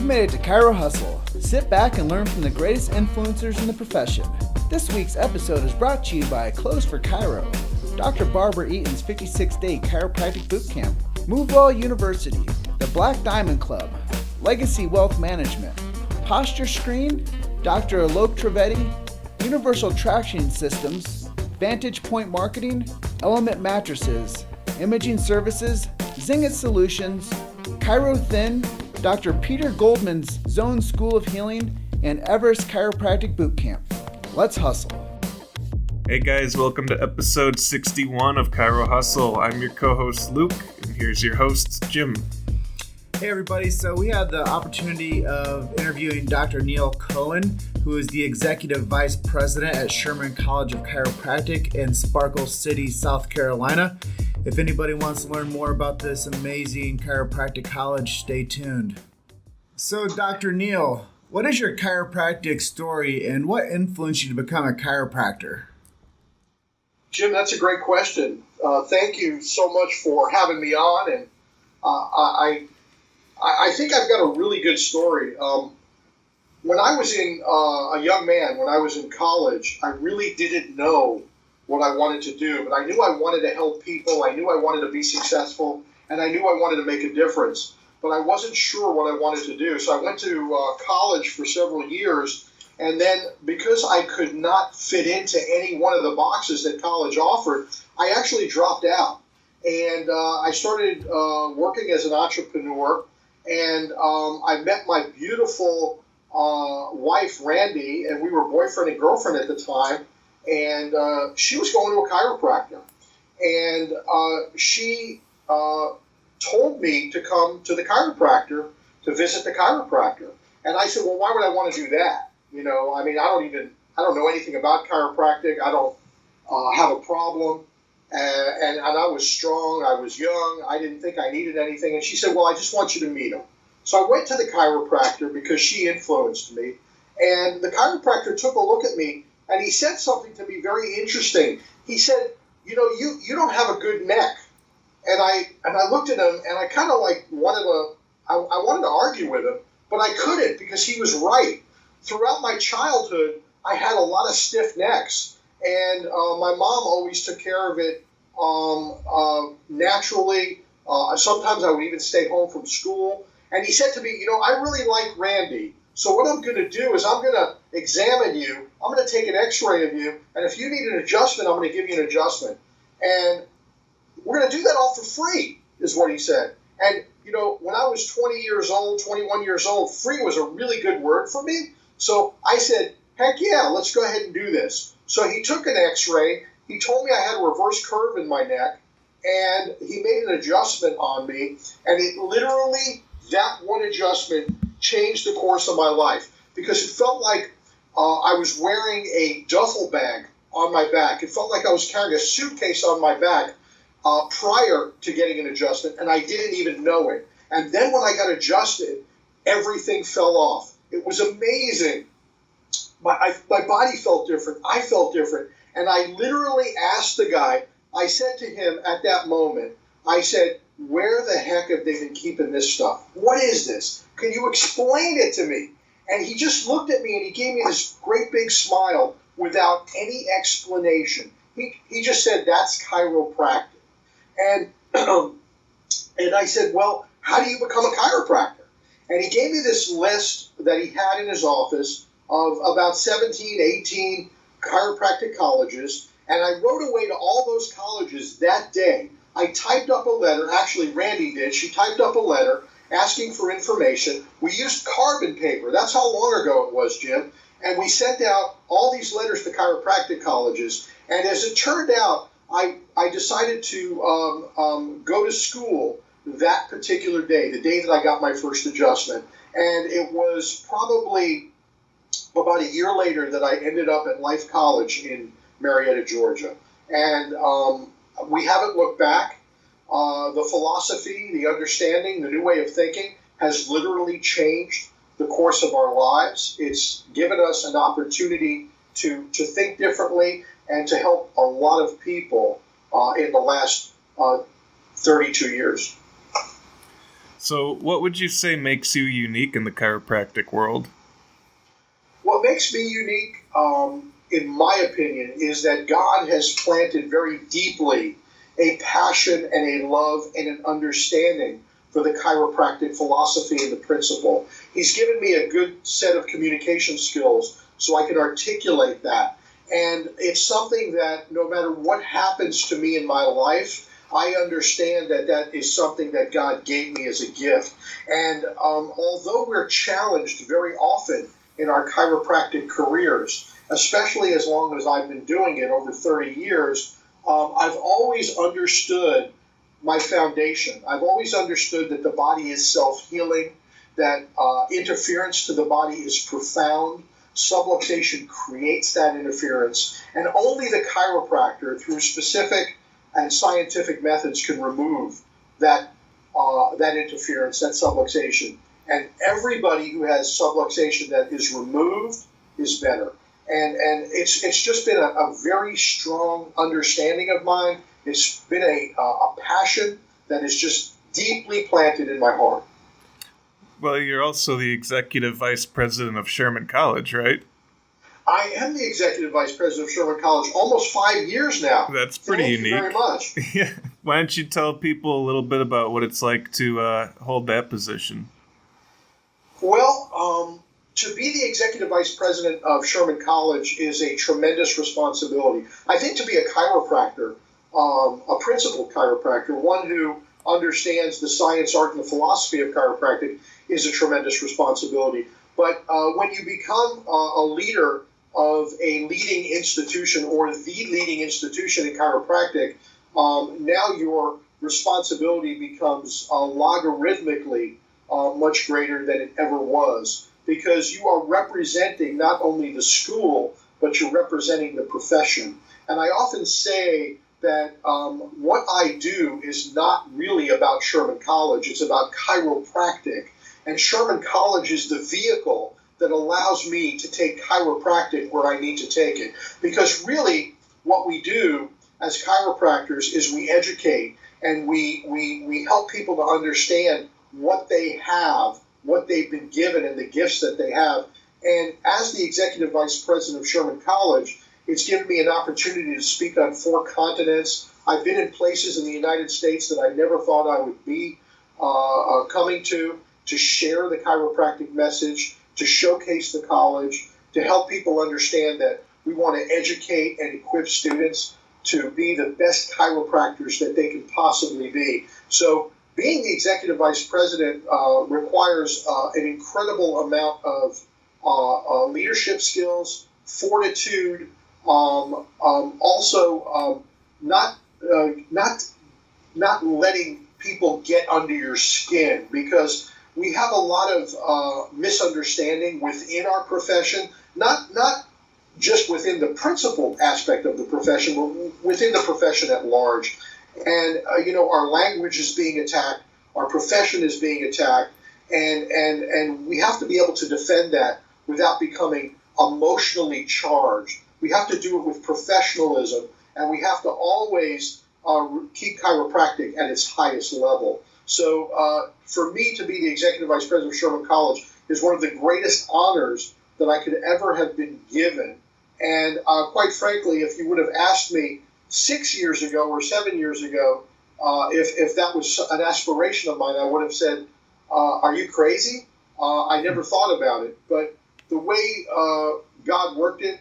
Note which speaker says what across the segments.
Speaker 1: made it to Chiro Hustle. Sit back and learn from the greatest influencers in the profession. This week's episode is brought to you by Clothes for Chiro, Dr. Barbara Eaton's 56-day chiropractic bootcamp, MoveWell University, the Black Diamond Club, Legacy Wealth Management, Posture Screen, Dr. Alok Trivedi, Universal Traction Systems, Vantage Point Marketing, Element Mattresses, Imaging Services, Zinget Solutions, Chiro Thin, Dr. Peter Goldman's Zone School of Healing, and Everest Chiropractic Bootcamp. Let's hustle.
Speaker 2: Hey guys, welcome to episode 61 of Chiro Hustle. I'm your co-host Luke, and here's your host Jim.
Speaker 1: Hey everybody, so we had the opportunity of interviewing Dr. Neil Cohen, who is the Executive Vice President at Sherman College of Chiropractic in Sparkle City, South Carolina. If anybody wants to learn more about this amazing chiropractic college, stay tuned. So Dr. Neil, what is your chiropractic story and what influenced you to become a chiropractor?
Speaker 3: Jim, that's a great question. Thank you so much for having me on, and I think I've got a really good story. When I was a young man, when I was in college, I really didn't know what I wanted to do, but I knew I wanted to help people, I knew I wanted to be successful, and I knew I wanted to make a difference, but I wasn't sure what I wanted to do. So I went to college for several years, and then because I could not fit into any one of the boxes that college offered, I actually dropped out. And I started working as an entrepreneur, and I met my beautiful wife, Randi, and we were boyfriend and girlfriend at the time, and she was going to a chiropractor. And she told me to come to the chiropractor, to visit the chiropractor. And I said, well, why would I want to do that? You know, I mean, I don't know anything about chiropractic. I don't have a problem. And I was strong, I was young, I didn't think I needed anything. And she said, well, I just want you to meet him. So I went to the chiropractor because she influenced me. And the chiropractor took a look at me, and he said something to me very interesting. He said, you know, you don't have a good neck. And I looked at him, and I kind of like wanted to argue with him, but I couldn't because he was right. Throughout my childhood, I had a lot of stiff necks. And my mom always took care of it naturally. Sometimes I would even stay home from school. And he said to me, you know, I really like Randi. So what I'm going to do is I'm going to examine you. I'm going to take an x-ray of you. And if you need an adjustment, I'm going to give you an adjustment. And we're going to do that all for free, is what he said. And, you know, when I was 20 years old, 21 years old, free was a really good word for me. So I said, heck yeah, let's go ahead and do this. So he took an x-ray, he told me I had a reverse curve in my neck, and he made an adjustment on me, and it literally, that one adjustment changed the course of my life, because it felt like I was wearing a duffel bag on my back. It felt like I was carrying a suitcase on my back prior to getting an adjustment, and I didn't even know it. And then when I got adjusted, everything fell off. It was amazing. My body felt different. I felt different. And I literally asked the guy, I said to him at that moment, I said, where the heck have they been keeping this stuff? What is this? Can you explain it to me? And he just looked at me and he gave me this great big smile without any explanation. He just said, that's chiropractic. And, and I said, well, how do you become a chiropractor? And he gave me this list that he had in his office of about 17, 18 chiropractic colleges, and I wrote away to all those colleges that day. I typed up a letter, actually Randi did, she typed up a letter asking for information. We used carbon paper, that's how long ago it was, Jim, and we sent out all these letters to chiropractic colleges, and as it turned out, I decided to go to school that particular day, the day that I got my first adjustment, and it was probably about a year later that I ended up at Life College in Marietta, Georgia. And we haven't looked back. The philosophy, the understanding, the new way of thinking has literally changed the course of our lives. It's given us an opportunity to think differently and to help a lot of people in the last 32 years.
Speaker 2: So what would you say makes you unique in the chiropractic world?
Speaker 3: What makes me unique, in my opinion, is that God has planted very deeply a passion and a love and an understanding for the chiropractic philosophy and the principle. He's given me a good set of communication skills so I can articulate that. And it's something that no matter what happens to me in my life, I understand that that is something that God gave me as a gift. And although we're challenged very often in our chiropractic careers, especially as long as I've been doing it over 30 years, I've always understood my foundation. I've always understood that the body is self-healing, that interference to the body is profound. Subluxation creates that interference, and only the chiropractor, through specific and scientific methods, can remove that interference, that subluxation. And everybody who has subluxation that is removed is better. And it's just been a very strong understanding of mine. It's been a passion that is just deeply planted in my heart.
Speaker 2: Well, you're also the executive vice president of Sherman College, right?
Speaker 3: I am the executive vice president of Sherman College almost 5 years now.
Speaker 2: That's pretty unique.
Speaker 3: Thank you very much.
Speaker 2: Yeah. Why don't you tell people a little bit about what it's like to hold that position?
Speaker 3: Well, to be the executive vice president of Sherman College is a tremendous responsibility. I think to be a chiropractor, a principal chiropractor, one who understands the science, art, and the philosophy of chiropractic, is a tremendous responsibility. But when you become a leader of a leading institution or the leading institution in chiropractic, now your responsibility becomes logarithmically much greater than it ever was, because you are representing not only the school, but you're representing the profession. And I often say that what I do is not really about Sherman College, it's about chiropractic. And Sherman College is the vehicle that allows me to take chiropractic where I need to take it. Because really what we do as chiropractors is we educate and we help people to understand what they have, what they've been given, and the gifts that they have. And as the executive vice president of Sherman College, it's given me an opportunity to speak on 4 continents. I've been in places in the United States that I never thought I would be coming to share the chiropractic message, to showcase the college, to help people understand that we want to educate and equip students to be the best chiropractors that they can possibly be. So being the executive vice president requires an incredible amount of leadership skills, fortitude, also not letting people get under your skin, because we have a lot of misunderstanding within our profession, not just within the principal aspect of the profession, but within the profession at large. And our language is being attacked, our profession is being attacked, and we have to be able to defend that without becoming emotionally charged. We have to do it with professionalism, and we have to always keep chiropractic at its highest level. So for me to be the executive vice president of Sherman College is one of the greatest honors that I could ever have been given. And quite frankly, if you would have asked me 6 years ago or 7 years ago if that was an aspiration of mine, I would have said, are you crazy? I never thought about it. But the way God worked it,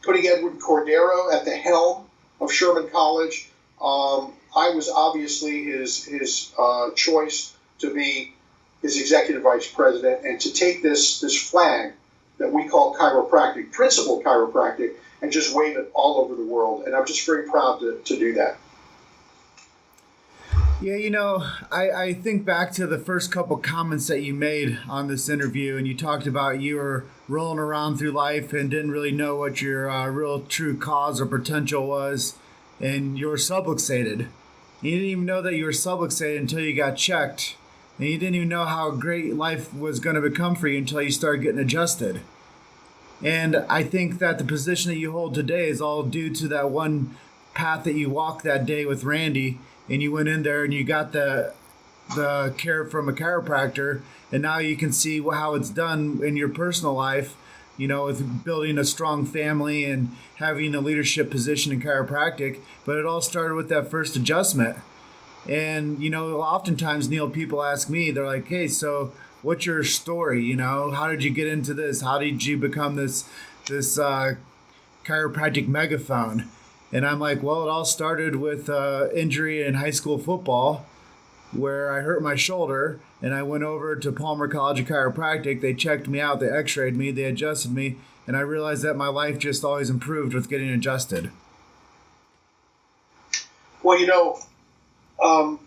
Speaker 3: putting Edward Cordero at the helm of Sherman College, I was obviously his choice to be his executive vice president and to take this flag that we call chiropractic, principal chiropractic, and just wave it all over the world. And I'm just very proud to do that.
Speaker 1: Yeah, I think back to the first couple comments that you made on this interview, and you talked about you were rolling around through life and didn't really know what your real true cause or potential was, and you were subluxated. You didn't even know that you were subluxated until you got checked, and you didn't even know how great life was going to become for you until you started getting adjusted. And I think that the position that you hold today is all due to that one path that you walked that day with Randi, and you went in there and you got the the care from a chiropractor, and now you can see how it's done in your personal life, with building a strong family and having a leadership position in chiropractic. But it all started with that first adjustment. And, oftentimes, Neil, people ask me, they're like, hey, so what's your story? How did you get into this? How did you become this chiropractic megaphone? And I'm like, well, it all started with injury in high school football, where I hurt my shoulder, and I went over to Palmer College of Chiropractic. They checked me out, they x-rayed me, they adjusted me, and I realized that my life just always improved with getting adjusted.
Speaker 3: Well,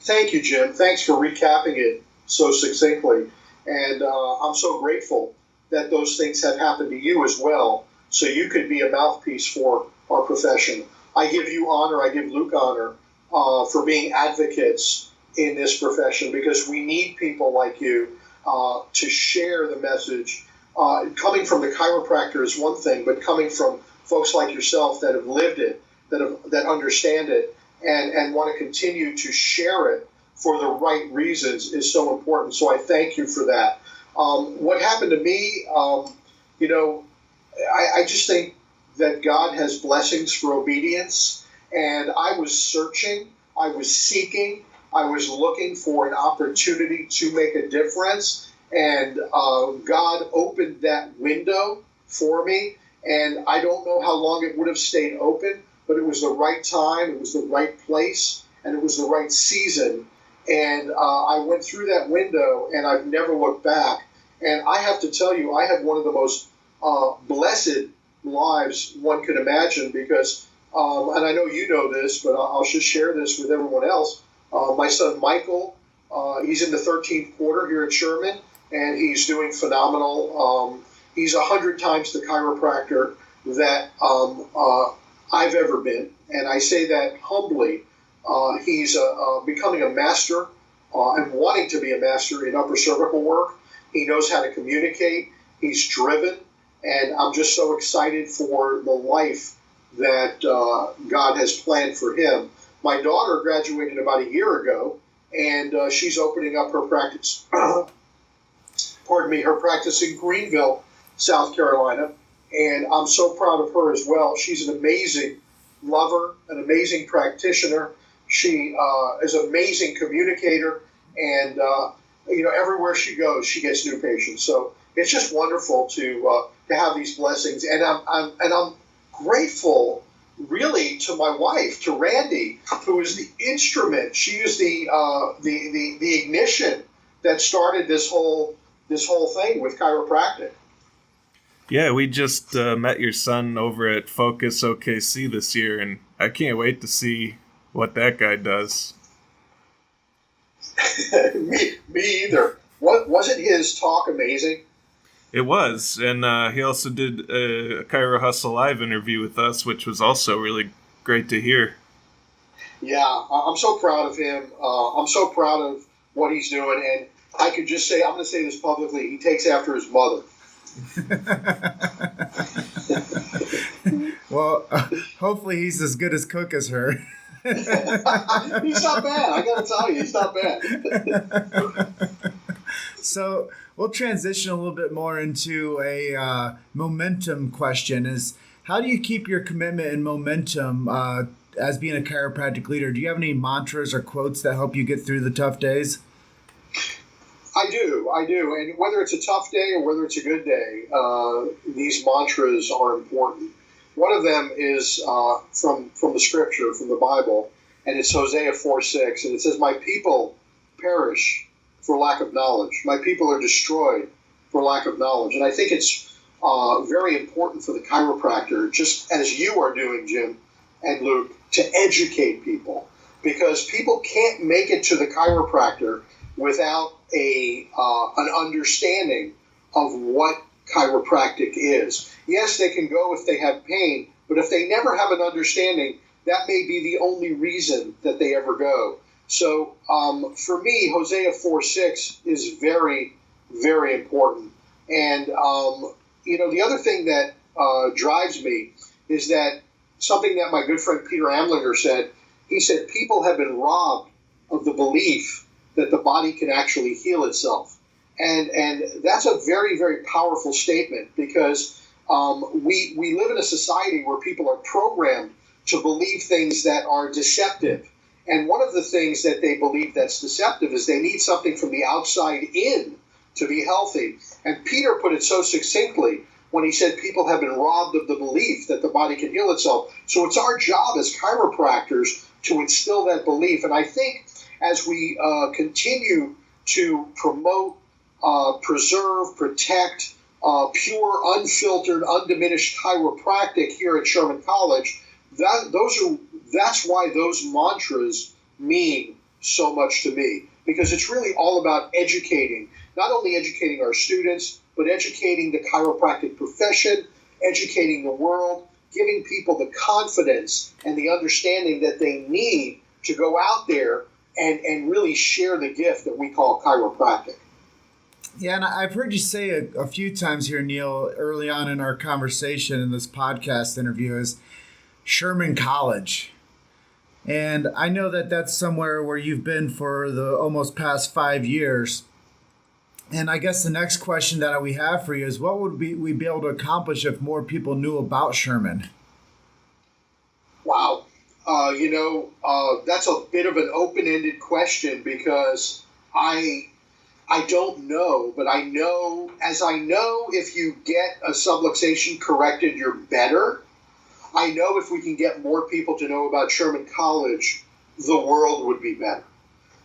Speaker 3: thank you, Jim. Thanks for recapping it so succinctly. And I'm so grateful that those things have happened to you as well, so you could be a mouthpiece for our profession. I give you honor, I give Luke honor for being advocates in this profession, because we need people like you to share the message. Coming from the chiropractor is one thing, but coming from folks like yourself that have lived it, that understand it, and want to continue to share it for the right reasons is so important. So I thank you for that. What happened to me, I just think that God has blessings for obedience, and I was searching, I was seeking, I was looking for an opportunity to make a difference, and God opened that window for me, and I don't know how long it would have stayed open, but it was the right time, it was the right place, and it was the right season, and I went through that window, and I've never looked back. And I have to tell you, I had one of the most blessed lives one could imagine, because, and I know you know this, but I'll just share this with everyone else. My son Michael, he's in the 13th quarter here at Sherman, and he's doing phenomenal. He's 100 times the chiropractor that I've ever been, and I say that humbly. He's becoming a master and wanting to be a master in upper cervical work. He knows how to communicate. He's driven, and I'm just so excited for the life that God has planned for him. My daughter graduated about a year ago, and she's opening up her practice. Her practice in Greenville, South Carolina, and I'm so proud of her as well. She's an amazing lover, an amazing practitioner. She is an amazing communicator, and everywhere she goes, she gets new patients. So it's just wonderful to have these blessings, and I'm grateful, really, to my wife, to Randi, who is the instrument. She is the ignition that started this whole thing with chiropractic.
Speaker 2: Yeah, we just met your son over at Focus OKC this year, and I can't wait to see what that guy does.
Speaker 3: me either. Wasn't his talk amazing?
Speaker 2: It was, and he also did a Chiro Hustle Live interview with us, which was also really great to hear. Yeah,
Speaker 3: I'm so proud of him. I'm so proud of what he's doing, and I could just say, I'm going to say this publicly, he takes after his mother.
Speaker 1: Well, hopefully he's as good as cook as her.
Speaker 3: He's not bad. I got to tell you, he's not bad.
Speaker 1: So we'll transition a little bit more into a momentum question. Is how do you keep your commitment and momentum as being a chiropractic leader? Do you have any mantras or quotes that help you get through the tough days?
Speaker 3: I do. And whether it's a tough day or whether it's a good day, these mantras are important. One of them is from the scripture, from the Bible, and it's Hosea 4:6, and it says, "My people perish for lack of knowledge. My people are destroyed for lack of knowledge." And I think it's very important for the chiropractor, just as you are doing, Jim and Luke, to educate people, because people can't make it to the chiropractor without an understanding of what chiropractic is. Yes, they can go if they have pain, but if they never have an understanding, that may be the only reason that they ever go. So for me, Hosea 4:6 is very, very important. And, the other thing that drives me is that something that my good friend Peter Amlinger said. He said, people have been robbed of the belief that the body can actually heal itself. And that's a very, very powerful statement, because we live in a society where people are programmed to believe things that are deceptive. And one of the things that they believe that's deceptive is they need something from the outside in to be healthy. And Peter put it so succinctly when he said people have been robbed of the belief that the body can heal itself. So it's our job as chiropractors to instill that belief. And I think as we continue to promote, preserve, protect pure, unfiltered, undiminished chiropractic here at Sherman College, that's why those mantras mean so much to me, because it's really all about educating, not only educating our students, but educating the chiropractic profession, educating the world, giving people the confidence and the understanding that they need to go out there and really share the gift that we call chiropractic.
Speaker 1: Yeah, and I've heard you say a few times here, Neil, early on in our conversation in this podcast interview, is Sherman College. And I know that that's somewhere where you've been for the almost past 5 years. And I guess the next question that we have for you is, what would we be able to accomplish if more people knew about Sherman?
Speaker 3: Wow. That's a bit of an open-ended question, because I don't know, but I know if you get a subluxation corrected, you're better. I know if we can get more people to know about Sherman College, the world would be better.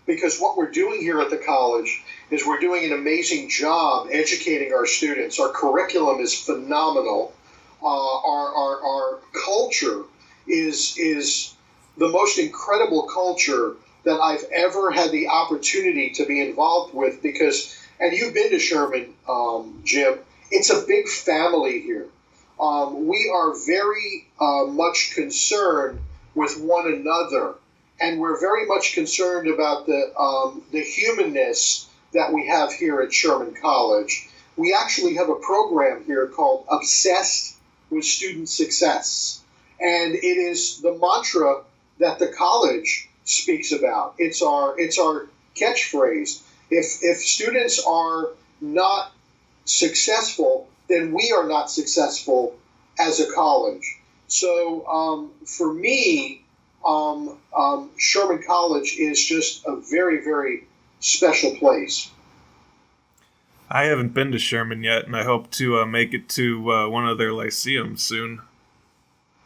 Speaker 3: Because what we're doing here at the college is we're doing an amazing job educating our students. Our curriculum is phenomenal. Our culture is the most incredible culture that I've ever had the opportunity to be involved with, because, and you've been to Sherman, Jim, it's a big family here. We are very much concerned with one another, and we're very much concerned about the humanness that we have here at Sherman College. We actually have a program here called Obsessed with Student Success, and it is the mantra that the college speaks about. It's our catchphrase. If students are not successful, then we are not successful as a college. So for me, Sherman College is just a very, very special place.
Speaker 2: I haven't been to Sherman yet, and I hope to make it to one of their lyceums soon.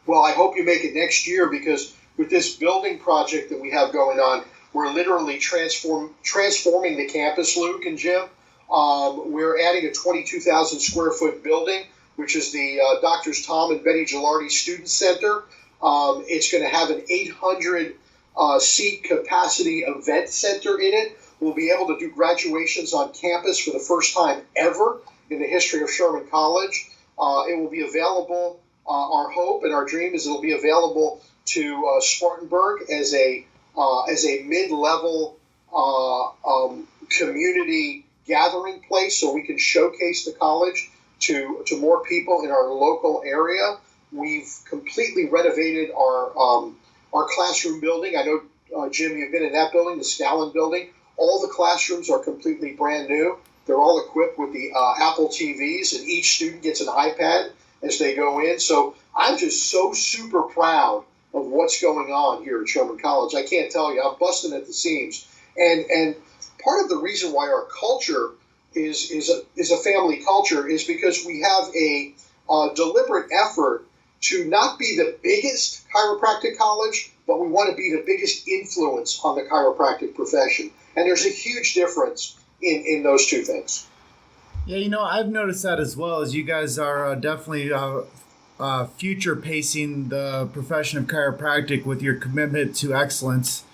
Speaker 3: Well, I hope you make it next year, because with this building project that we have going on, we're literally transforming the campus, Luke and Jim. We're adding a 22,000 square foot building, which is the Drs. Tom and Betty Gilardi Student Center. It's going to have an 800 seat capacity event center in it. We'll be able to do graduations on campus for the first time ever in the history of Sherman College. It will be available. Our hope and our dream is it'll be available to Spartanburg as a mid-level community gathering place, so we can showcase the college to more people in our local area. We've completely renovated our classroom building. I know, Jim, you've been in that building, the Scallon building. All the classrooms are completely brand new. They're all equipped with the Apple TVs, and each student gets an iPad as they go in. So I'm just so super proud of what's going on here at Sherman College. I can't tell you, I'm busting at the seams. And part of the reason why our culture is a family culture is because we have a deliberate effort to not be the biggest chiropractic college, but we want to be the biggest influence on the chiropractic profession. And there's a huge difference in those two things.
Speaker 1: Yeah, I've noticed that as well, as you guys are definitely future pacing the profession of chiropractic with your commitment to excellence.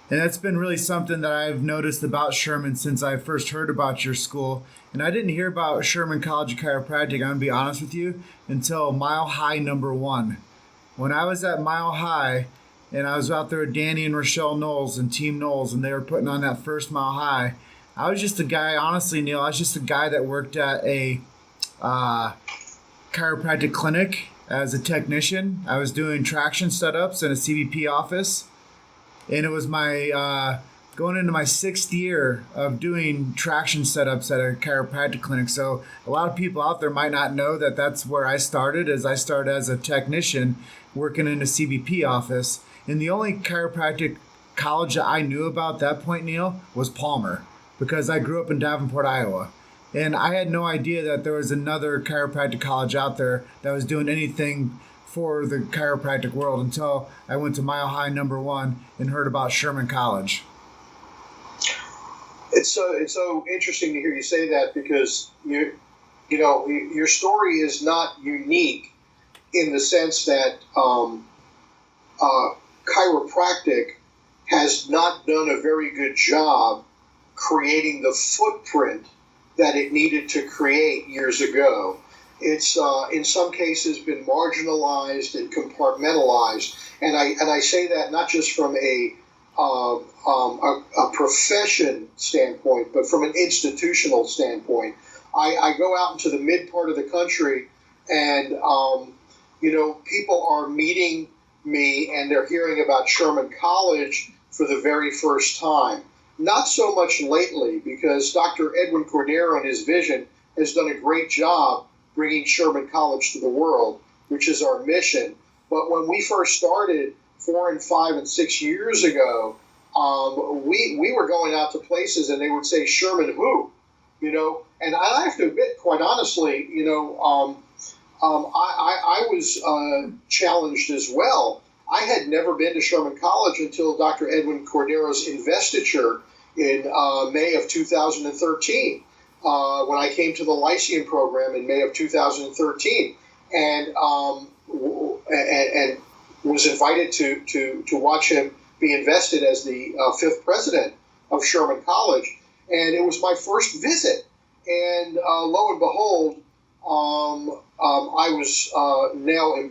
Speaker 1: And that's been really something that I've noticed about Sherman since I first heard about your school. And I didn't hear about Sherman College of Chiropractic, I'm going to be honest with you, until Mile High #1. When I was at Mile High, and I was out there with Danny and Rochelle Knowles and Team Knowles, and they were putting on that first Mile High, I was just a guy, honestly, Neil, I was just a guy that worked at a chiropractic clinic as a technician. I was doing traction setups in a CVP office. And it was my going into my 6th year of doing traction setups at a chiropractic clinic. So a lot of people out there might not know that that's where I started. As I started as a technician working in a CBP office. And the only chiropractic college that I knew about at that point, Neil, was Palmer, because I grew up in Davenport, Iowa. And I had no idea that there was another chiropractic college out there that was doing anything for the chiropractic world until I went to Mile High #1 and heard about Sherman College.
Speaker 3: It's so interesting to hear you say that, because your story is not unique in the sense that chiropractic has not done a very good job creating the footprint that it needed to create years ago. It's in some cases been marginalized and compartmentalized, and I say that not just from a profession standpoint, but from an institutional standpoint. I go out into the mid part of the country, and people are meeting me and they're hearing about Sherman College for the very first time. Not so much lately, because Dr. Edwin Cordero and his vision has done a great job bringing Sherman College to the world, which is our mission. But when we first started 4 and 5 and 6 years ago, we were going out to places and they would say, Sherman who? And I have to admit, quite honestly, I was challenged as well. I had never been to Sherman College until Dr. Edwin Cordero's investiture in May of 2013, when I came to the Lyceum program in May of 2013, and was invited to watch him be invested as the 5th president of Sherman College. And it was my first visit. And lo and behold, I was now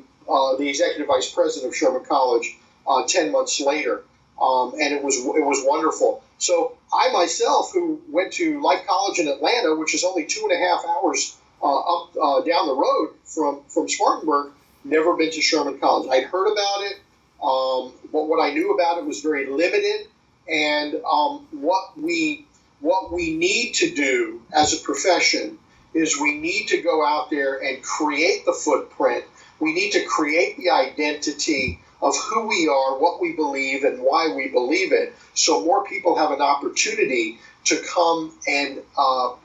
Speaker 3: the executive vice president of Sherman College 10 months later. And it was wonderful. So I myself, who went to Life College in Atlanta, which is only 2.5 hours up down the road from Spartanburg, never been to Sherman College. I'd heard about it, but what I knew about it was very limited. And what we need to do as a profession is we need to go out there and create the footprint. We need to create the identity of who we are, what we believe, and why we believe it, so more people have an opportunity to come and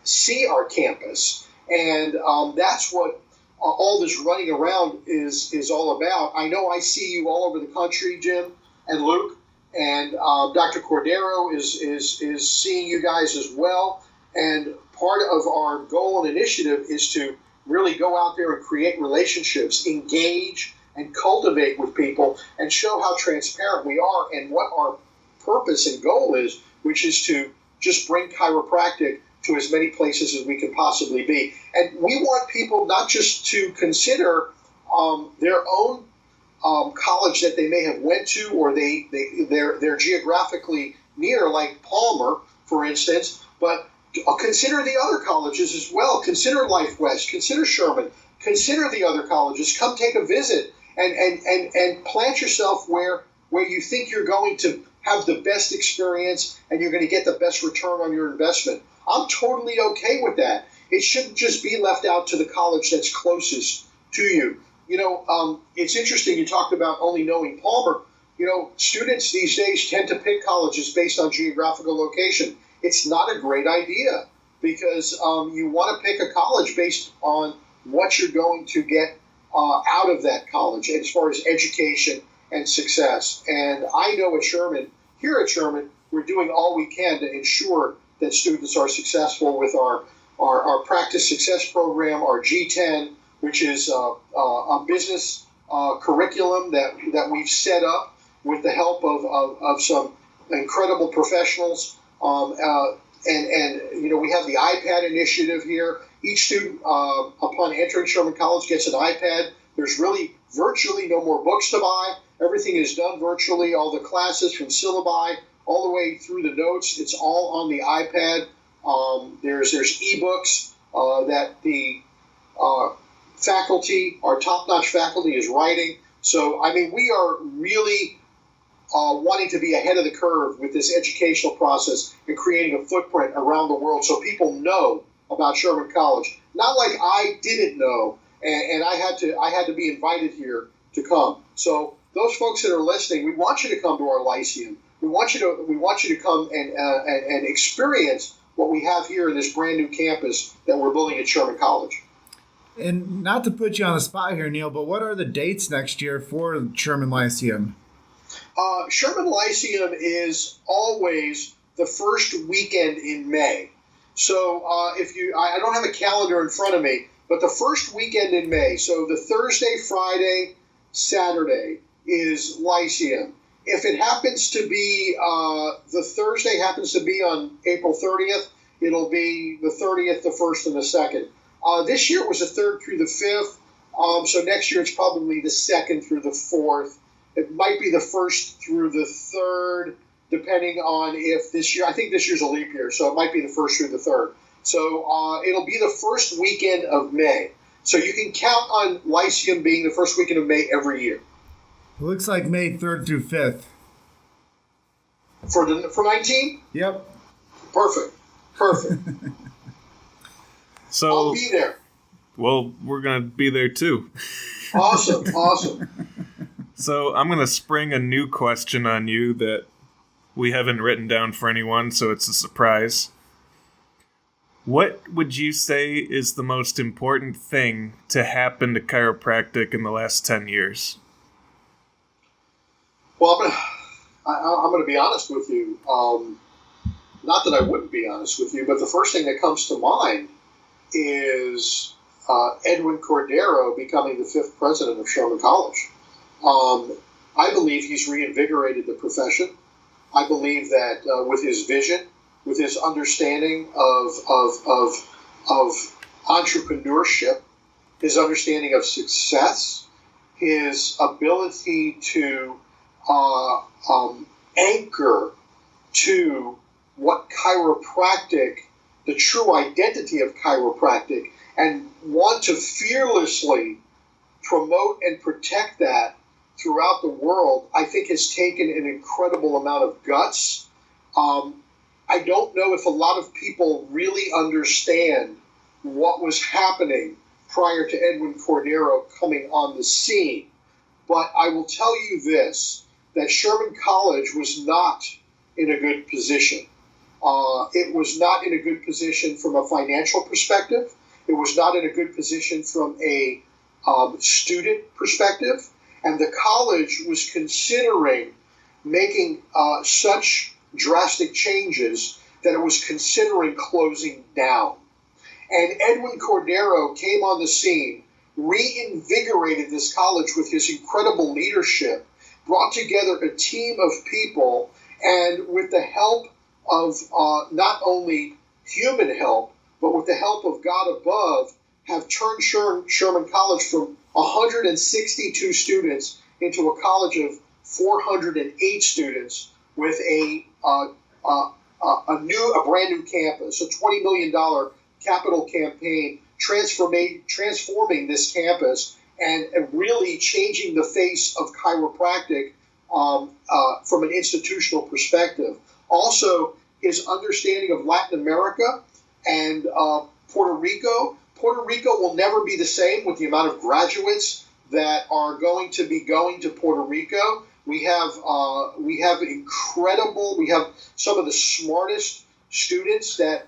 Speaker 3: see our campus. And that's what all this running around is all about. I know I see you all over the country, Jim and Luke, and Dr. Cordero is seeing you guys as well. And part of our goal and initiative is to really go out there and create relationships, engage and cultivate with people, and show how transparent we are and what our purpose and goal is, which is to just bring chiropractic to as many places as we can possibly be. And we want people not just to consider their own college that they may have went to, or they're geographically near, like Palmer, for instance, but consider the other colleges as well. Consider Life West, consider Sherman, consider the other colleges. Come take a visit and plant yourself where you think you're going to have the best experience and you're going to get the best return on your investment. I'm totally okay with that. It shouldn't just be left out to the college that's closest to you. It's interesting you talked about only knowing Palmer. Students these days tend to pick colleges based on geographical location. It's not a great idea, because you want to pick a college based on what you're going to get out of that college as far as education and success. And I know here at Sherman, we're doing all we can to ensure that students are successful with our practice success program, our G10, which is a business curriculum that we've set up with the help of some incredible professionals. And we have the iPad initiative here. Each student, upon entering Sherman College, gets an iPad. There's really virtually no more books to buy. Everything is done virtually. All the classes from syllabi all the way through the notes, it's all on the iPad. There's ebooks that the faculty, our top-notch faculty, is writing. So, we are really wanting to be ahead of the curve with this educational process and creating a footprint around the world so people know about Sherman College. Not like I didn't know, and I had to be invited here to come. So those folks that are listening, we want you to come to our Lyceum. We want you to come and experience what we have here in this brand new campus that we're building at Sherman College.
Speaker 1: And not to put you on the spot here, Neil, but what are the dates next year for Sherman Lyceum?
Speaker 3: Sherman Lyceum is always the first weekend in May. So I don't have a calendar in front of me, but the first weekend in May, so the Thursday, Friday, Saturday is Lyceum. If it happens to be, the Thursday happens to be on April 30th, it'll be the 30th, the 1st, and the 2nd. This year it was the 3rd through the 5th, so next year it's probably the 2nd through the 4th. It might be the 1st through the 3rd, depending on if this year, I think this year's a leap year, so it might be the 1st through the 3rd. So it'll be the first weekend of May. So you can count on Lyceum being the first weekend of May every year.
Speaker 1: It looks like May 3rd through 5th.
Speaker 3: For 19?
Speaker 1: Yep.
Speaker 3: Perfect.
Speaker 2: So
Speaker 3: I'll be there.
Speaker 2: Well, we're going to be there too.
Speaker 3: Awesome.
Speaker 2: So I'm going to spring a new question on you that we haven't written down for anyone, so it's a surprise. What would you say is the most important thing to happen to chiropractic in the last 10 years?
Speaker 3: Well, I'm going to be honest with you. Not that I wouldn't be honest with you, but the first thing that comes to mind is Edwin Cordero becoming the 5th president of Sherman College. I believe he's reinvigorated the profession. I believe that with his vision, with his understanding of entrepreneurship, his understanding of success, his ability to anchor to what chiropractic, the true identity of chiropractic, and want to fearlessly promote and protect that throughout the world, I think has taken an incredible amount of guts. I don't know if a lot of people really understand what was happening prior to Edwin Cordero coming on the scene. But I will tell you this, that Sherman College was not in a good position. It was not in a good position from a financial perspective. It was not in a good position from a student perspective. And the college was considering making such drastic changes that it was considering closing down. And Edwin Cordero came on the scene, reinvigorated this college with his incredible leadership, brought together a team of people, and with the help of not only human help, but with the help of God above, have turned Sherman College from 162 students into a college of 408 students with a brand new campus, a $20 million capital campaign transforming this campus and really changing the face of chiropractic from an institutional perspective. Also, his understanding of Latin America and Puerto Rico. Puerto Rico will never be the same with the amount of graduates that are going to be going to Puerto Rico. We have some of the smartest students that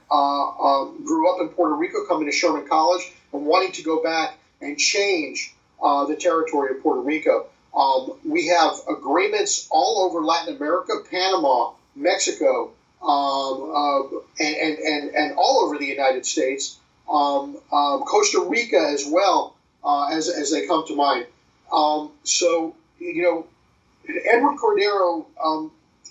Speaker 3: grew up in Puerto Rico coming to Sherman College and wanting to go back and change the territory of Puerto Rico. We have agreements all over Latin America, Panama, Mexico, and all over the United States, Costa Rica as well, as they come to mind. So, Edward Cordero,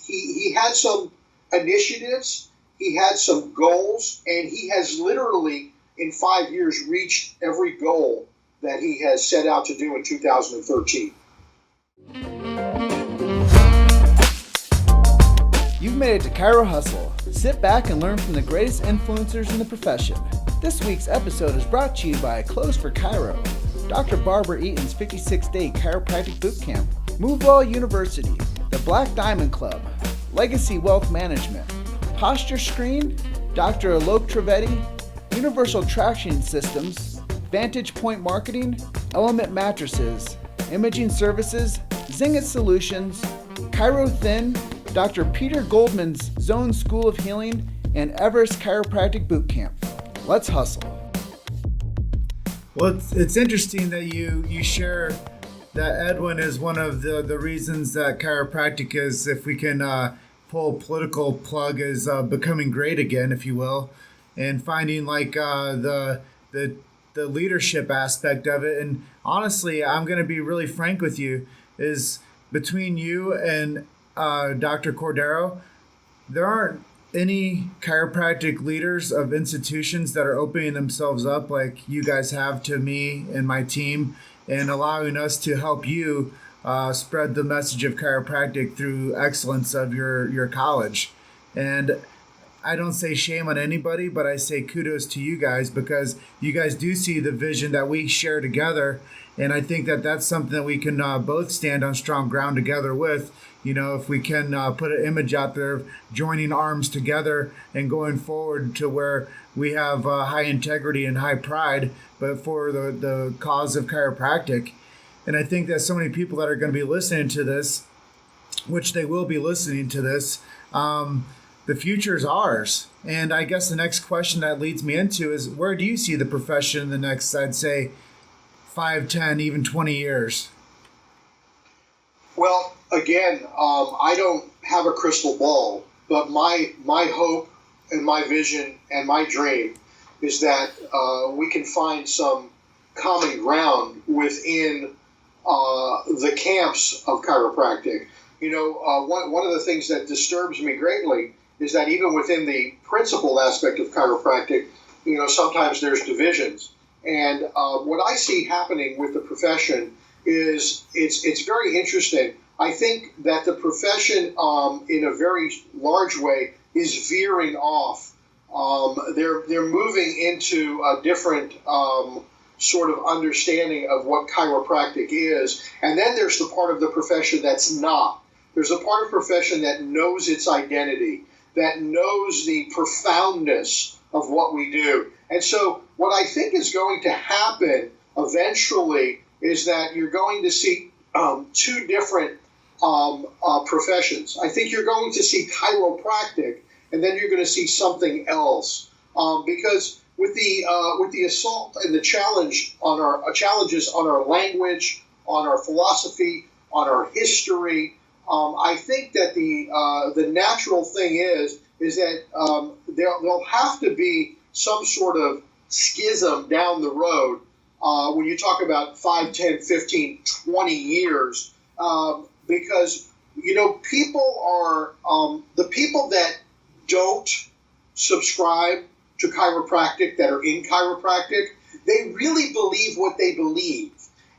Speaker 3: he had some initiatives, he had some goals, and he has literally, in 5 years, reached every goal that he has set out to do in 2013.
Speaker 1: You've made it to Chiro Hustle. Sit back and learn from the greatest influencers in the profession. This week's episode is brought to you by Clothes for Chiro, Dr. Barbara Eaton's 56-day chiropractic boot camp, MoveWell University, the Black Diamond Club, Legacy Wealth Management, Posture Screen, Dr. Alok Trivedi, Universal Traction Systems, Vantage Point Marketing, Element Mattresses, Imaging Services, Zinget Solutions, Chiro Thin, Dr. Peter Goldman's Zone School of Healing, and Everest Chiropractic Bootcamp. Let's hustle.
Speaker 4: Well, it's interesting that you share that Edwin is one of the reasons that chiropractic is, if we can pull a political plug, is becoming great again, if you will, and finding like the leadership aspect of it. And honestly, I'm going to be really frank with you, is between you and Dr. Cordero, there aren't any chiropractic leaders of institutions that are opening themselves up like you guys have to me and my team, and allowing us to help you spread the message of chiropractic through excellence of your college. And I don't say shame on anybody, but I say kudos to you guys, because you guys do see the vision that we share together. And I think that that's something that we can both stand on strong ground together with. You know, if we can put an image out there of joining arms together and going forward to where we have high integrity and high pride, but for the cause of chiropractic. And I think that so many people that are going to be listening to this, which they will be listening to this, the future is ours. And I guess the next question that leads me into is, where do you see the profession in the next, I'd say, 5, 10, even 20 years?
Speaker 3: Well, again, I don't have a crystal ball, but my hope and my vision and my dream is that we can find some common ground within the camps of chiropractic. You know, one of the things that disturbs me greatly is that even within the principled aspect of chiropractic, you know, sometimes there's divisions. And what I see happening with the profession is it's very interesting. I think that the profession, in a very large way, is veering off. They're moving into a different sort of understanding of what chiropractic is. And then there's the part of the profession that's not. There's a part of the profession that knows its identity, that knows the profoundness of what we do. And so what I think is going to happen eventually is that you're going to see two different professions. I think you're going to see chiropractic, and then you're going to see something else. Because with the assault and the challenge on our challenges on our language, on our philosophy, on our history, I think that the natural thing is that there'll have to be some sort of schism down the road when you talk about 5, 10, 15, 20 years, because, you know, people are the people that don't subscribe to chiropractic, that are in chiropractic, they really believe what they believe.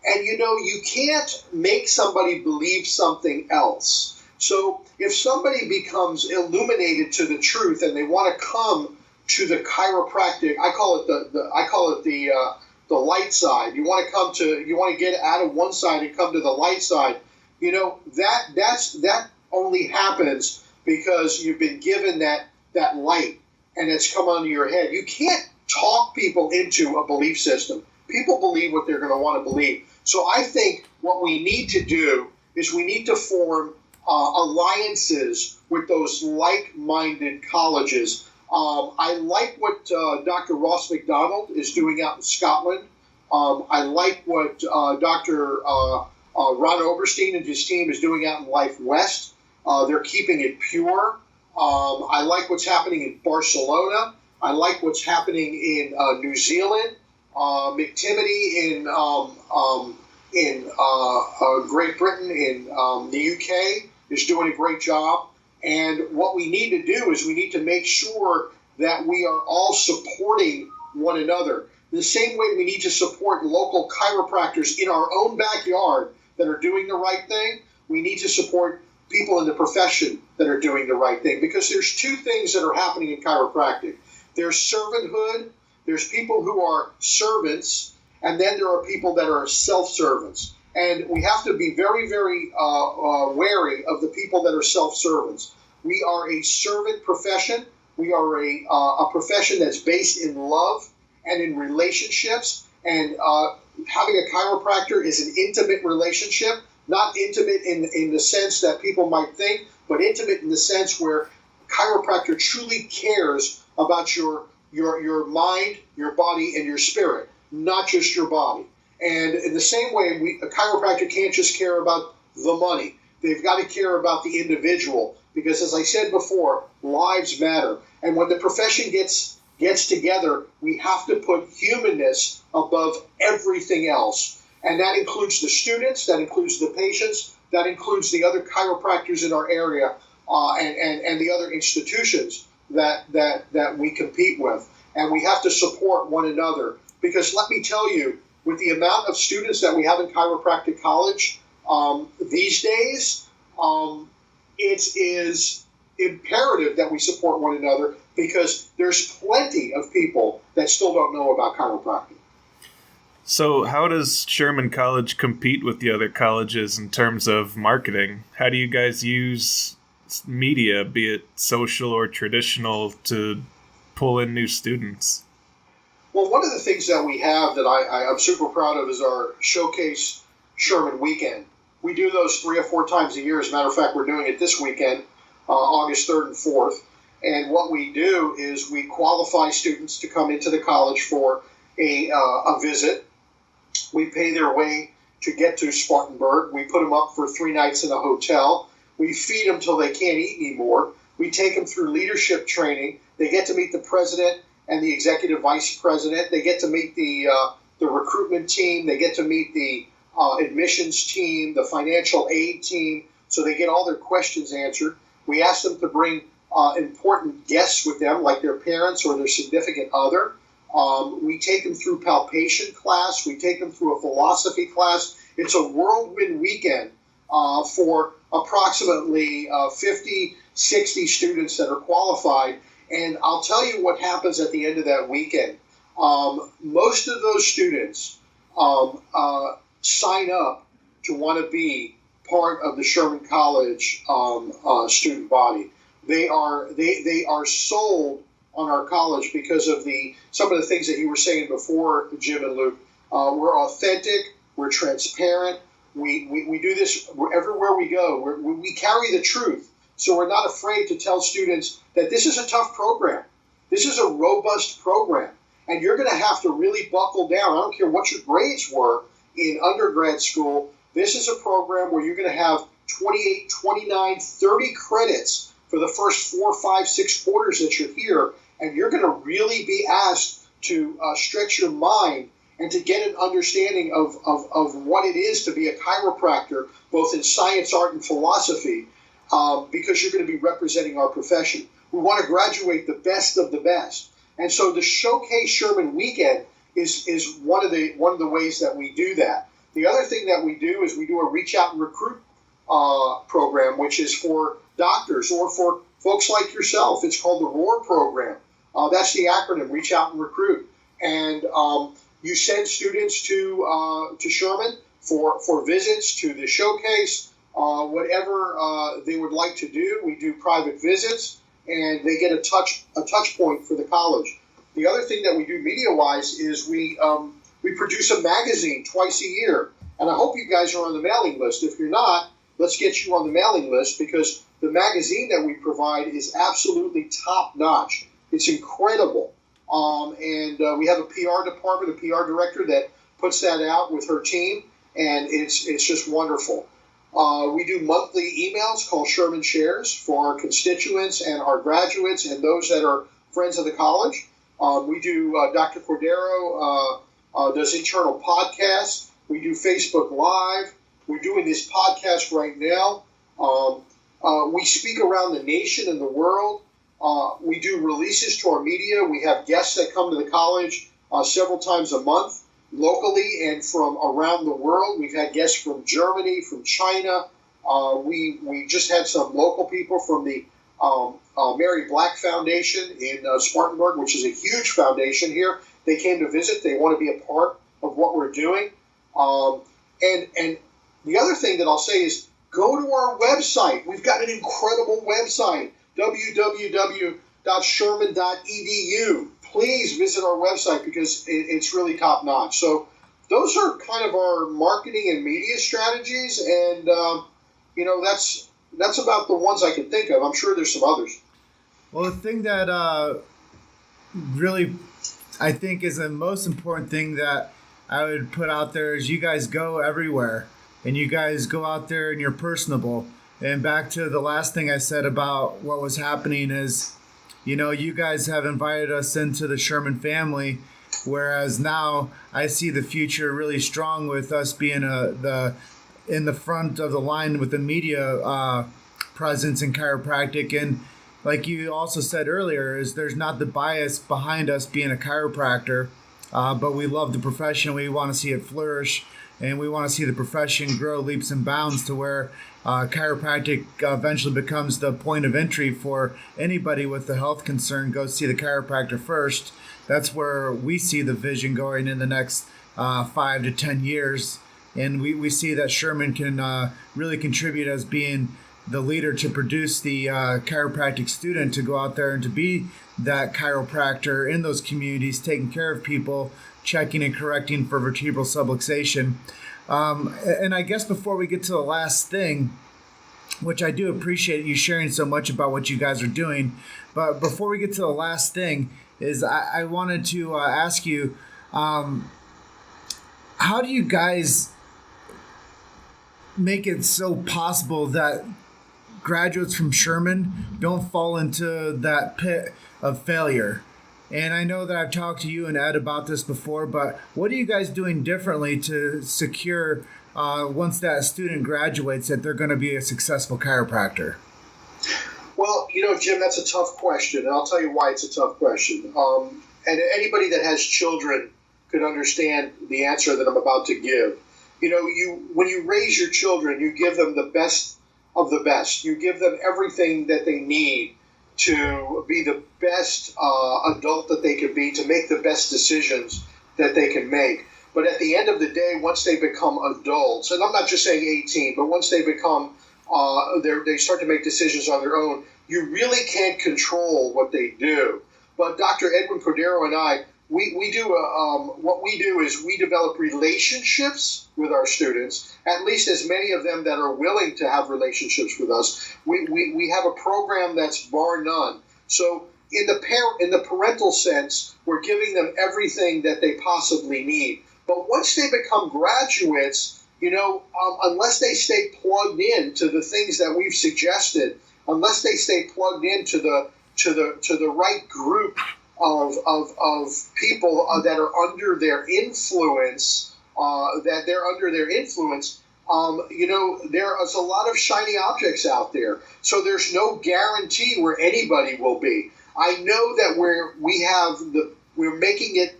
Speaker 3: And, you know, you can't make somebody believe something else. So if somebody becomes illuminated to the truth and they want to come to the chiropractic, I call it the light side. You want to get out of one side and come to the light side. You know, that only happens because you've been given that light and it's come onto your head. You can't talk people into a belief system. People believe what they're going to want to believe. So I think what we need to do is we need to form alliances with those like-minded colleges. I like what Dr. Ross McDonald is doing out in Scotland. I like what Dr. Ron Oberstein and his team is doing out in Life West. They're keeping it pure. I like what's happening in Barcelona. I like what's happening in New Zealand. McTimity in Great Britain, in the UK, is doing a great job. And what we need to do is we need to make sure that we are all supporting one another. The same way we need to support local chiropractors in our own backyard that are doing the right thing, we need to support people in the profession that are doing the right thing. Because there's two things that are happening in chiropractic. There's servanthood, there's people who are servants, and then there are people that are self-servants. And we have to be very, very wary of the people that are self-servants. We are a servant profession. We are a profession that's based in love and in relationships. And having a chiropractor is an intimate relationship, not intimate in the sense that people might think, but intimate in the sense where chiropractor truly cares about your mind, your body, and your spirit, not just your body. And in the same way, a chiropractor can't just care about the money. They've got to care about the individual because, as I said before, lives matter. And when the profession gets together, we have to put humanness above everything else. And that includes the students, that includes the patients, that includes the other chiropractors in our area, and the other institutions that we compete with. And we have to support one another. Because let me tell you, with the amount of students that we have in chiropractic college these days, it is imperative that we support one another because there's plenty of people that still don't know about chiropractic.
Speaker 2: So how does Sherman College compete with the other colleges in terms of marketing? How do you guys use media, be it social or traditional, to pull in new students?
Speaker 3: Well, one of the things that we have that I'm super proud of is our Showcase Sherman Weekend. We do those 3 or 4 times a year. As a matter of fact, we're doing it this weekend, August 3rd and 4th. And what we do is we qualify students to come into the college for a visit. We pay their way to get to Spartanburg. We put them up for 3 nights in a hotel. We feed them till they can't eat anymore. We take them through leadership training. They get to meet the president and the executive vice president. They get to meet the recruitment team. They get to meet the admissions team, the financial aid team, so they get all their questions answered. We ask them to bring important guests with them, like their parents or their significant other. We take them through palpation class. We take them through a philosophy class. It's a whirlwind weekend for approximately 50, 60 students that are qualified. And I'll tell you what happens at the end of that weekend. Most of those students sign up to want to be part of the Sherman College student body. They are sold on our college because of some of the things that you were saying before, Jim and Luke. We're authentic. We're transparent. We do this everywhere we go. We carry the truth. So we're not afraid to tell students that this is a tough program. This is a robust program. And you're going to have to really buckle down. I don't care what your grades were in undergrad school. This is a program where you're going to have 28, 29, 30 credits for the first 4, 5, 6 quarters that you're here. And you're going to really be asked to stretch your mind and to get an understanding of what it is to be a chiropractor, both in science, art, and philosophy. Because you're going to be representing our profession. We want to graduate the best of the best. And so the Showcase Sherman Weekend is one of the ways that we do that. The other thing that we do is we do a Reach Out and Recruit program, which is for doctors or for folks like yourself. It's called the ROAR program. That's the acronym, Reach Out and Recruit. And you send students to Sherman for visits to the Showcase. Whatever they would like to do, we do private visits, and they get a touch point for the college. The other thing that we do media-wise is we produce a magazine twice a year, and I hope you guys are on the mailing list. If you're not, let's get you on the mailing list because the magazine that we provide is absolutely top-notch. It's incredible, and we have a PR department, a PR director that puts that out with her team, and it's just wonderful. We do monthly emails called Sherman Shares for our constituents and our graduates and those that are friends of the college. We do, Dr. Cordero does internal podcasts. We do Facebook Live. We're doing this podcast right now. We speak around the nation and the world. We do releases to our media. We have guests that come to the college several times a month. Locally and from around the world. We've had guests from Germany, from China. We just had some local people from the Mary Black Foundation in Spartanburg, which is a huge foundation here. They came to visit. They want to be a part of what we're doing. And the other thing that I'll say is go to our website. We've got an incredible website, www.sherman.edu. Please visit our website because it's really top notch. So those are kind of our marketing and media strategies, and that's about the ones I can think of. I'm sure there's some others.
Speaker 4: Well, the thing that really I think is the most important thing that I would put out there is you guys go everywhere, and you guys go out there and you're personable. And back to the last thing I said about what was happening is, you guys have invited us into the Sherman family, whereas now I see the future really strong with us being in the front of the line with the media presence in chiropractic. And like you also said earlier, is there's not the bias behind us being a chiropractor, but we love the profession. We want to see it flourish, and we want to see the profession grow leaps and bounds to where chiropractic eventually becomes the point of entry for anybody with a health concern. Go see the chiropractor first. That's where we see the vision going in the next 5 to 10 years. And we see that Sherman can really contribute as being the leader to produce the chiropractic student to go out there and to be that chiropractor in those communities, taking care of people, checking and correcting for vertebral subluxation. And I guess before we get to the last thing, which I do appreciate you sharing so much about what you guys are doing, but before we get to the last thing is I wanted to ask you, how do you guys make it so possible that graduates from Sherman don't fall into that pit of failure? And I know that I've talked to you and Ed about this before, but what are you guys doing differently to secure once that student graduates that they're going to be a successful chiropractor?
Speaker 3: Well, Jim, that's a tough question, and I'll tell you why it's a tough question. And anybody that has children could understand the answer that I'm about to give. When you raise your children, you give them the best of the best. You give them everything that they need to be the best adult that they can be, to make the best decisions that they can make. But at the end of the day, once they become adults, and I'm not just saying 18, but once they become, they start to make decisions on their own, you really can't control what they do. But Dr. Edwin Cordero and I, what we do is we develop relationships with our students, at least as many of them that are willing to have relationships with us. We have a program that's bar none. So in the parental sense, we're giving them everything that they possibly need. But once they become graduates, unless they stay plugged in to the things that we've suggested, unless they stay plugged into the right group of people that are under their influence, there is a lot of shiny objects out there. So there's no guarantee where anybody will be. I know that we're making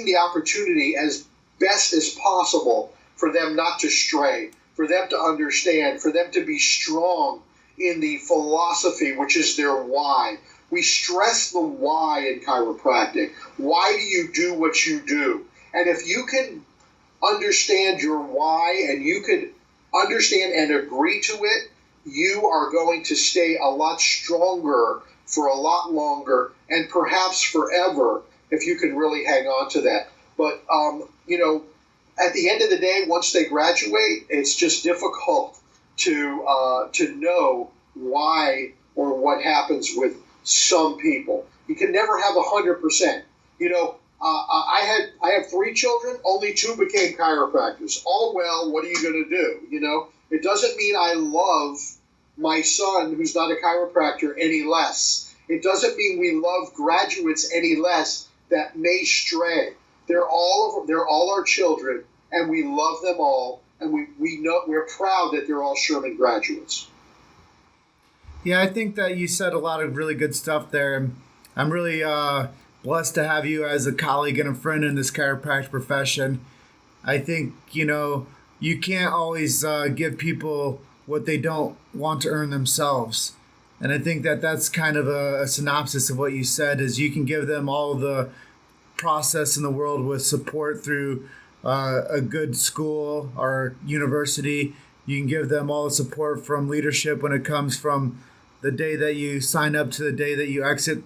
Speaker 3: the opportunity as best as possible for them not to stray, for them to understand, for them to be strong in the philosophy, which is their why. We stress the why in chiropractic. Why do you do what you do? And if you can understand your why and you could understand and agree to it, you are going to stay a lot stronger for a lot longer and perhaps forever if you can really hang on to that. But, at the end of the day, once they graduate, it's just difficult to know why or what happens with some people. You can never have 100%. I have 3 children. Only 2 became chiropractors. All well, what are you going to do? It doesn't mean I love my son who's not a chiropractor any less. It doesn't mean we love graduates any less that may stray. They're all our children, and we love them all, and we're proud that they're all Sherman graduates.
Speaker 4: Yeah, I think that you said a lot of really good stuff there. I'm really blessed to have you as a colleague and a friend in this chiropractic profession. I think, you can't always give people what they don't want to earn themselves. And I think that that's kind of a synopsis of what you said, is you can give them all the process in the world with support through a good school or university. You can give them all the support from leadership when it comes from the day that you sign up to the day that you exit.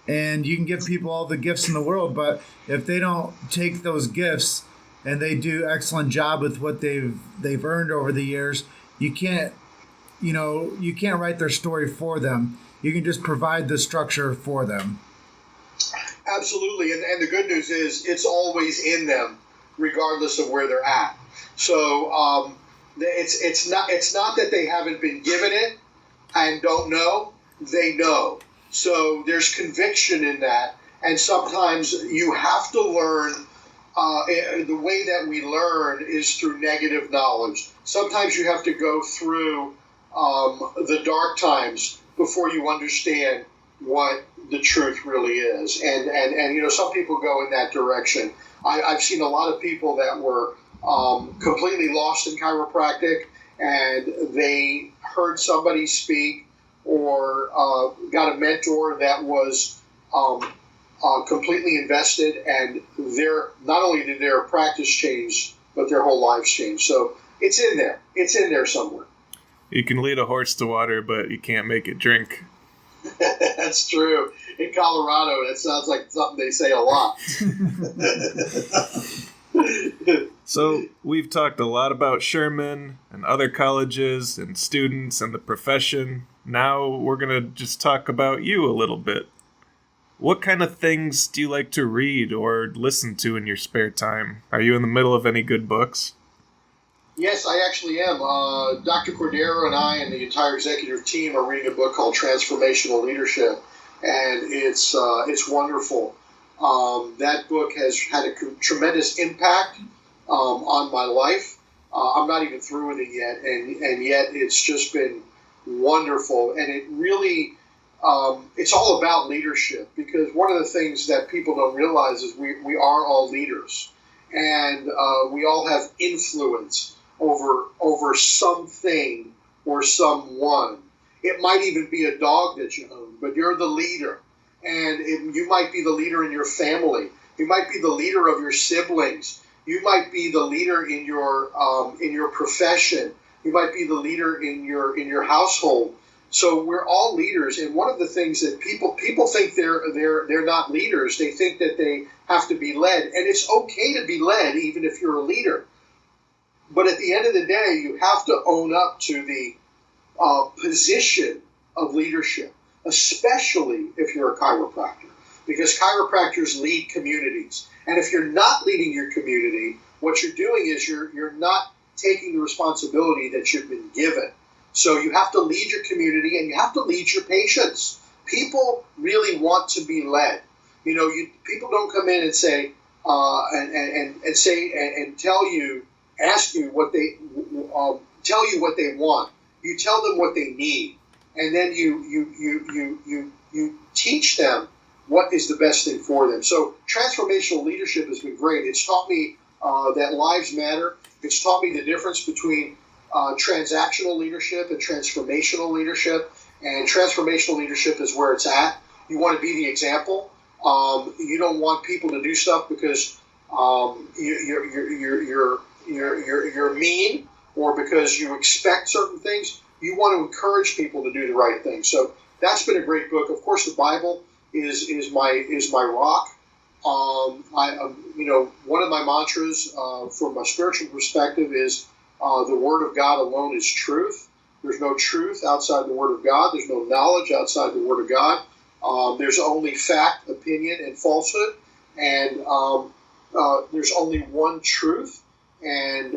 Speaker 4: And you can give people all the gifts in the world, but if they don't take those gifts and they do excellent job with what they've earned over the years, you can't write their story for them. You can just provide the structure for them.
Speaker 3: Absolutely, and the good news is it's always in them, regardless of where they're at. So it's not that they haven't been given it and don't know. They know. So there's conviction in that, and sometimes you have to learn. The way that we learn is through negative knowledge. Sometimes you have to go through the dark times before you understand what the truth really is. And some people go in that direction. I've seen a lot of people that were completely lost in chiropractic, and they heard somebody speak or got a mentor that was completely invested, and not only did their practice change, but their whole lives change. So it's in there. It's in there somewhere.
Speaker 2: You can lead a horse to water, but you can't make it drink.
Speaker 3: That's true. In Colorado, that sounds like something they say a lot.
Speaker 2: So we've talked a lot about Sherman and other colleges and students and the profession. Now we're going to just talk about you a little bit. What kind of things do you like to read or listen to in your spare time? Are you in the middle of any good books?
Speaker 3: Yes, I actually am. Dr. Cordero and I and the entire executive team are reading a book called Transformational Leadership, and it's wonderful. That book has had a tremendous impact on my life. I'm not even through with it yet, and yet it's just been wonderful. And it really, it's all about leadership, because one of the things that people don't realize is we are all leaders, and we all have influence over something or someone. It might even be a dog that you own, but you're the leader. And you might be the leader in your family. You might be the leader of your siblings. You might be the leader in your profession. You might be the leader in your household. So we're all leaders. And one of the things that people think they're not leaders. They think that they have to be led, and it's okay to be led even if you're a leader. But at the end of the day, you have to own up to the position of leadership, especially if you're a chiropractor, because chiropractors lead communities. And if you're not leading your community, what you're doing is you're not taking the responsibility that you've been given. So you have to lead your community, and you have to lead your patients. People really want to be led. People don't come in and say ask you what they tell you what they want. You tell them what they need, and then you teach them what is the best thing for them. So transformational leadership has been great. It's taught me that lives matter. It's taught me the difference between transactional leadership and transformational leadership. And transformational leadership is where it's at. You want to be the example. You don't want people to do stuff because you're mean, or because you expect certain things. You want to encourage people to do the right thing. So that's been a great book. Of course, the Bible is my rock. One of my mantras from a spiritual perspective is the Word of God alone is truth. There's no truth outside the Word of God. There's no knowledge outside the Word of God. There's only fact, opinion, and falsehood. And there's only one truth. And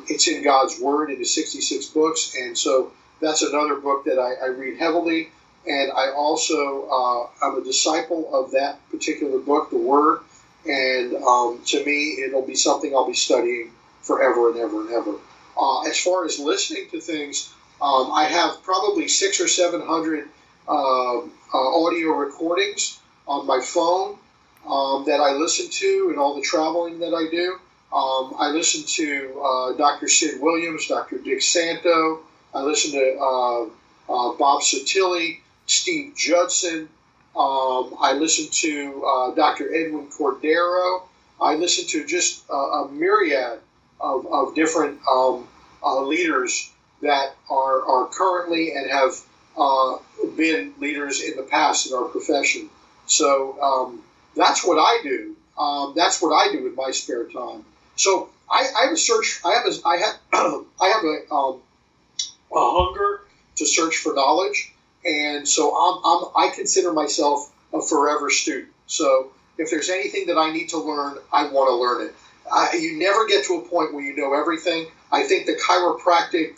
Speaker 3: it's in God's Word in His 66 books. And so that's another book that I read heavily. And I also, I'm a disciple of that particular book, the Word. And to me, it'll be something I'll be studying forever and ever and ever. As far as listening to things, I have probably 600 or 700 audio recordings on my phone that I listen to, and all the traveling that I do. I listen to Dr. Sid Williams, Dr. Dick Santo. I listen to Bob Sotilli, Steve Judson. I listen to Dr. Edwin Cordero. I listen to just a myriad of different leaders that are currently and have been leaders in the past in our profession. So that's what I do. That's what I do in my spare time. So I have a search. I have a hunger to search for knowledge, and so I consider myself a forever student. So if there's anything that I need to learn, I want to learn it. You never get to a point where you know everything. I think the chiropractic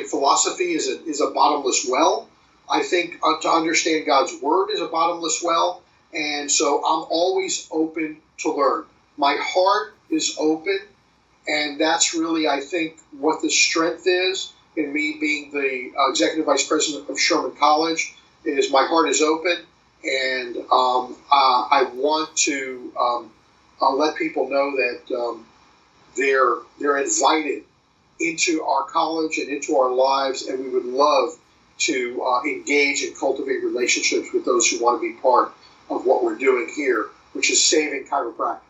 Speaker 3: philosophy is a bottomless well. I think to understand God's word is a bottomless well, and so I'm always open to learn. My heart is open, and that's really, I think, what the strength is in me being the executive vice president of Sherman College. Is my heart is open, and I want to let people know that they're invited into our college and into our lives, and we would love to engage and cultivate relationships with those who want to be part of what we're doing here, which is saving chiropractic.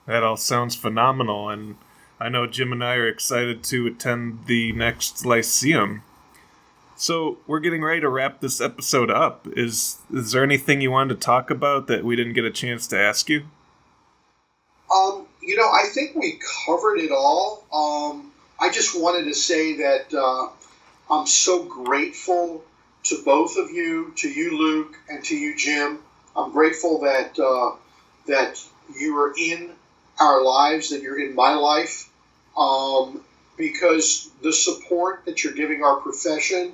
Speaker 2: That all sounds phenomenal, and I know Jim and I are excited to attend the next Lyceum. So we're getting ready to wrap this episode up. Is there anything you wanted to talk about that we didn't get a chance to ask you?
Speaker 3: I think we covered it all. I just wanted to say that I'm so grateful to both of you, to you, Luke, and to you, Jim. I'm grateful that you are in our lives, that you're in my life, because the support that you're giving our profession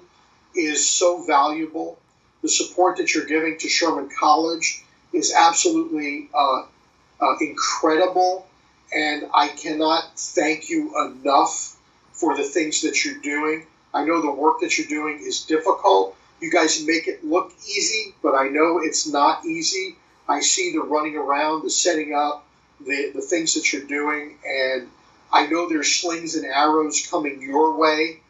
Speaker 3: is so valuable. The support that you're giving to Sherman College is absolutely incredible, and I cannot thank you enough for the things that you're doing. I know the work that you're doing is difficult. You guys make it look easy, but I know it's not easy. I see the running around, the setting up, the things that you're doing, and I know there's slings and arrows coming your way,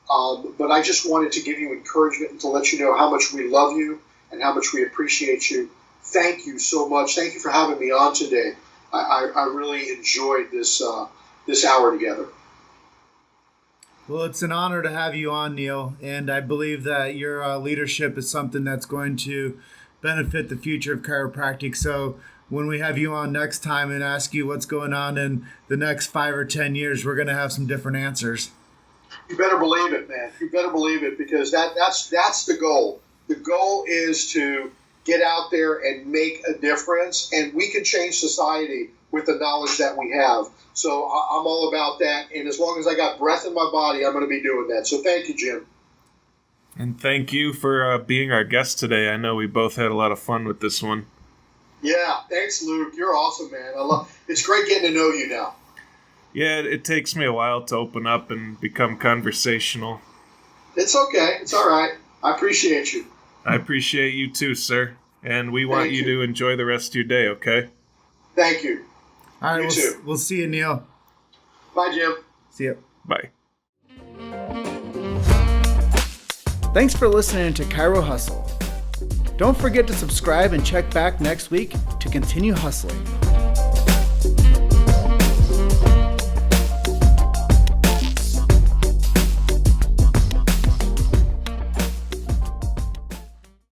Speaker 3: but I just wanted to give you encouragement and to let you know how much we love you and how much we appreciate you. Thank you so much. Thank you for having me on today. I really enjoyed this hour together.
Speaker 4: Well, it's an honor to have you on, Neil, and I believe that your leadership is something that's going to benefit the future of chiropractic. So when we have you on next time and ask you what's going on in the next 5 or 10 years, we're going to have some different answers.
Speaker 3: You better believe it, man. You better believe it, because that's the goal. The goal is to get out there and make a difference, and we can change society with the knowledge that we have. So I'm all about that, and as long as I got breath in my body, I'm going to be doing that. So thank you, Jim.
Speaker 2: And thank you for being our guest today. I know we both had a lot of fun with this one.
Speaker 3: Yeah, thanks, Luke. You're awesome, man. It's great getting to know you now.
Speaker 2: Yeah, it takes me a while to open up and become conversational.
Speaker 3: It's okay. It's all right. I appreciate you.
Speaker 2: I appreciate you too, sir. And we want you to enjoy the rest of your day, okay?
Speaker 3: Thank you.
Speaker 4: All right,
Speaker 3: you too.
Speaker 4: We'll see you, Neil.
Speaker 3: Bye, Jim.
Speaker 4: See you.
Speaker 2: Bye.
Speaker 1: Thanks for listening to Chiro Hustle. Don't forget to subscribe and check back next week to continue hustling.